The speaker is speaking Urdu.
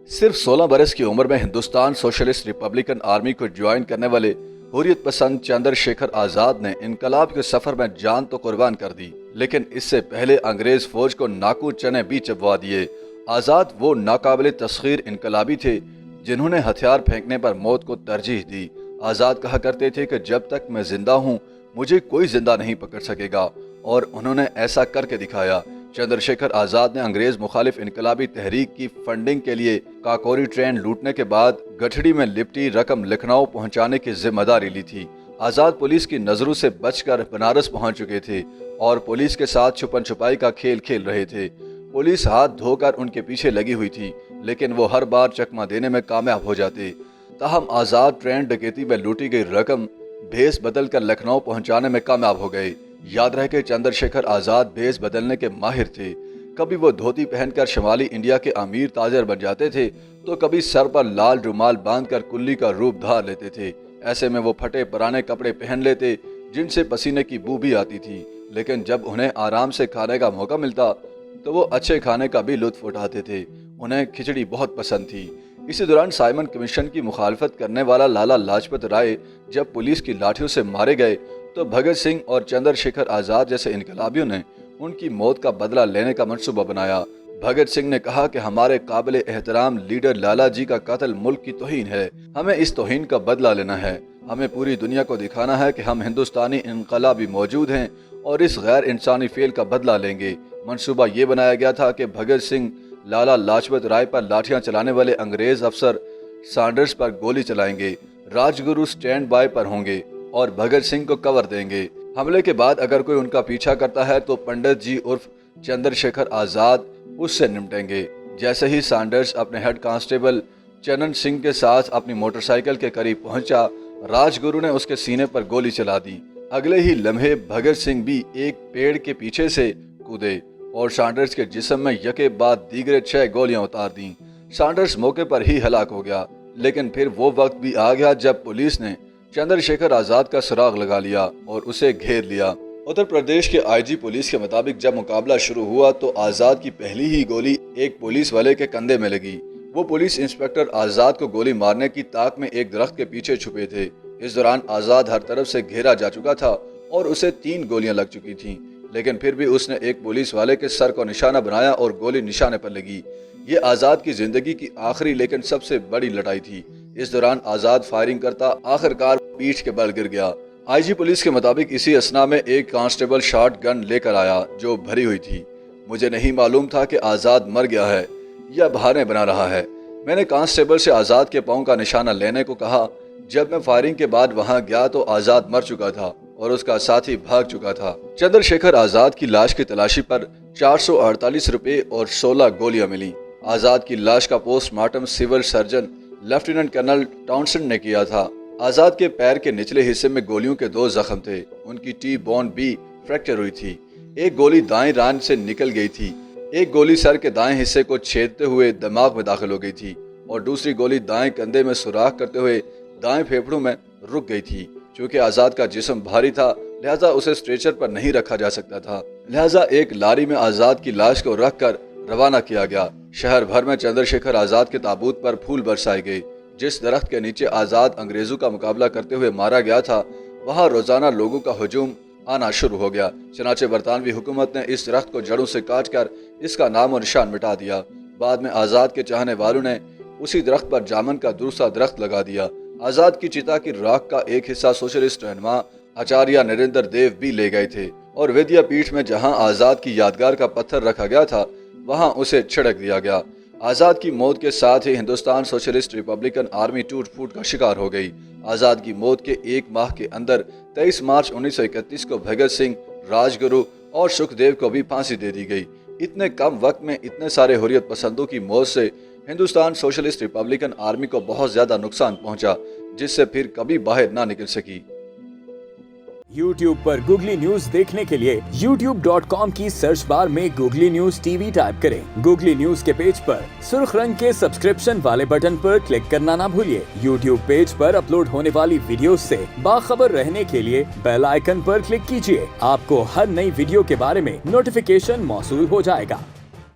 صرف 16 برس کی عمر میں ہندوستان سوشلسٹ ریپبلکن آرمی کو جوائن کرنے والے حریت پسند چندر شیکھر آزاد نے انقلاب کے سفر میں جان تو قربان کر دی، لیکن اس سے پہلے انگریز فوج کو ناکو چنے بھی چبوا دیے۔ آزاد وہ ناقابل تسخیر انقلابی تھے جنہوں نے ہتھیار پھینکنے پر موت کو ترجیح دی۔ آزاد کہا کرتے تھے کہ جب تک میں زندہ ہوں مجھے کوئی زندہ نہیں پکڑ سکے گا، اور انہوں نے ایسا کر کے دکھایا۔ چندر شیکھر آزاد نے انگریز مخالف انقلابی تحریک کی فنڈنگ کے لیے کاکوری ٹرین لوٹنے کے بعد گٹھڑی میں لپٹی رقم لکھنؤ پہنچانے کی ذمہ داری لی تھی۔ آزاد پولیس کی نظروں سے بچ کر بنارس پہنچ چکے تھے اور پولیس کے ساتھ چھپن چھپائی کا کھیل کھیل رہے تھے۔ پولیس ہاتھ دھو کر ان کے پیچھے لگی ہوئی تھی، لیکن وہ ہر بار چکمہ دینے میں کامیاب ہو جاتے۔ تاہم آزاد ٹرین ڈکیتی میں لوٹی گئی رقم بھیس بدل کر لکھنؤ پہنچانے میں کامیاب ہو گئے۔ یاد رہے کہ چندر شیکھر آزاد بھیس بدلنے کے ماہر تھے۔ کبھی وہ دھوتی پہن کر شمالی انڈیا کے امیر تاجر بن جاتے تھے تو کبھی سر پر لال رومال باندھ کر کلی کا روپ دھار لیتے تھے۔ ایسے میں وہ پھٹے پرانے کپڑے پہن لیتے جن سے پسینے کی بو بھی آتی تھی، لیکن جب انہیں آرام سے کھانے کا موقع ملتا تو وہ اچھے کھانے کا بھی لطف اٹھاتے تھے۔ انہیں کھچڑی بہت پسند تھی۔ اسی دوران سائمن کمیشن کی مخالفت کرنے والا لالا لاجپت رائے جب پولیس کی لاٹھیوں سے مارے گئے تو بھگت سنگھ اور چندر شیکھر آزاد جیسے انقلابیوں نے ان کی موت کا بدلہ لینے کا منصوبہ بنایا۔ بھگت سنگھ نے کہا کہ ہمارے قابل احترام لیڈر لالا جی کا قتل ملک کی توہین ہے، ہمیں اس توہین کا بدلہ لینا ہے۔ ہمیں پوری دنیا کو دکھانا ہے کہ ہم ہندوستانی انقلابی موجود ہیں اور اس غیر انسانی فعل کا بدلہ لیں گے۔ منصوبہ یہ بنایا گیا تھا کہ بھگت سنگھ لالا لاجپت رائے پر لاٹھیاں چلانے والے انگریز افسر سانڈرز پر گولی چلائیں گے، راج گرو سٹینڈ بائی پر ہوں گے اور بھگت سنگھ کو کور دیں گے۔ حملے کے بعد اگر کوئی ان کا پیچھا کرتا ہے تو پنڈت جی عرف چندر شیکھر آزاد اس سے نمٹیں گے۔ جیسے ہی سانڈرز اپنے ہیڈ کانسٹیبل چنن سنگھ کے ساتھ اپنی موٹر سائیکل کے قریب پہنچا، راج گرو نے اس کے سینے پر گولی چلا دی۔ اگلے ہی لمحے بھگت سنگھ بھی ایک پیڑ کے پیچھے سے کودے اور سانڈرز کے جسم میں یکے بعد دیگرے 6 گولیاں اتار دیں۔ سانڈرز موقع پر ہی ہلاک ہو گیا، لیکن پھر وہ وقت بھی آ گیا جب پولیس نے چندر شیکھر آزاد کا سراغ لگا لیا اور اسے گھیر لیا۔ اتر پردیش کے آئی جی پولیس کے مطابق جب مقابلہ شروع ہوا تو آزاد کی پہلی ہی گولی ایک پولیس والے کے کندھے میں لگی۔ وہ پولیس انسپکٹر آزاد کو گولی مارنے کی طاق میں ایک درخت کے پیچھے چھپے تھے۔ اس دوران آزاد ہر طرف سے گھیرا جا چکا تھا اور اسے 3 گولیاں لگ چکی تھیں، لیکن پھر بھی اس نے ایک پولیس والے کے سر کو نشانہ بنایا اور گولی نشانے پر لگی۔ یہ آزاد کی زندگی کی آخری لیکن سب سے بڑی لڑائی تھی۔ اس دوران آزاد فائرنگ کرتا آخرکار پیٹھ کے بل گر گیا۔ آئی جی پولیس کے مطابق اسی اثنا میں ایک کانسٹیبل شارٹ گن لے کر آیا جو بھری ہوئی تھی۔ مجھے نہیں معلوم تھا کہ آزاد مر گیا ہے یا بہانے بنا رہا ہے۔ میں نے کانسٹیبل سے آزاد کے پاؤں کا نشانہ لینے کو کہا۔ جب میں فائرنگ کے بعد وہاں گیا تو آزاد مر چکا تھا اور اس کا ساتھی بھاگ چکا تھا۔ چندر شیکھر آزاد کی لاش کی تلاشی پر 448 روپے اور 16 گولیاں ملیں۔ آزاد کی لاش کا post mortem civil surgeon lieutenant colonel Townsend نے کیا تھا۔ آزاد کے پیر کے نچلے حصے میں گولیوں کے 2 زخم تھے۔ ان کی ٹی بون بھی فریکچر ہوئی تھی۔ ایک گولی دائیں ران سے نکل گئی تھی، ایک گولی سر کے دائیں حصے کو چھیدتے ہوئے دماغ میں داخل ہو گئی تھی اور دوسری گولی دائیں کندھے میں سوراخ کرتے ہوئے دائیں پھیپھڑوں میں رک گئی تھی۔ چونکہ آزاد کا جسم بھاری تھا لہذا اسے اسٹریچر پر نہیں رکھا جا سکتا تھا، لہذا ایک لاری میں آزاد کی لاش کو رکھ کر روانہ کیا گیا۔ شہر بھر میں چندر شیکھر آزاد کے تابوت پر پھول برسائے گئے۔ جس درخت کے نیچے آزاد انگریزوں کا مقابلہ کرتے ہوئے مارا گیا تھا وہاں روزانہ لوگوں کا ہجوم آنا شروع ہو گیا۔ چنانچہ برطانوی حکومت نے اس درخت کو جڑوں سے کاٹ کر اس کا نام و نشان مٹا دیا۔ بعد میں آزاد کے چاہنے والوں نے اسی درخت پر جامن کا دوسرا درخت لگا دیا۔ آزاد کی چتا کی راکھ کا ایک حصہ سوشلسٹ رہنما آچاریہ نریندر دیو بھی لے گئے تھے اور ودیا پیٹھ میں جہاں آزاد کی یادگار کا پتھر رکھا گیا تھا وہاں اسے چھڑک دیا گیا۔ آزاد کی موت کے ساتھ ہی ہندوستان سوشلسٹ ریپبلکن آرمی ٹوٹ پھوٹ کا شکار ہو گئی۔ آزاد کی موت کے 1 ماہ کے اندر 23 مارچ 1931 کو بھگت سنگھ، راج گرو اور سکھ دیو کو بھی پھانسی دے دی گئی۔ اتنے کم وقت میں اتنے سارے حریت پسندوں کی موت سے ہندوستان سوشلسٹ ریپبلکن آرمی کو بہت زیادہ نقصان پہنچا جس سے پھر کبھی باہر نہ نکل سکی۔ YouTube پر گوگلی نیوز دیکھنے کے لیے youtube.com کی سرچ بار میں googly news T V type کریں۔ گوگلی نیوز کے پیج پر سرخ رنگ کے سبسکرپشن والے بٹن پر کلک کرنا نہ بھولیے۔ YouTube پیج پر اپلوڈ ہونے والی ویڈیوز سے باخبر رہنے کے لیے بیل آئیکن پر کلک کیجیے۔ آپ کو ہر نئی ویڈیو کے بارے میں نوٹیفیکیشن موصول ہو جائے گا۔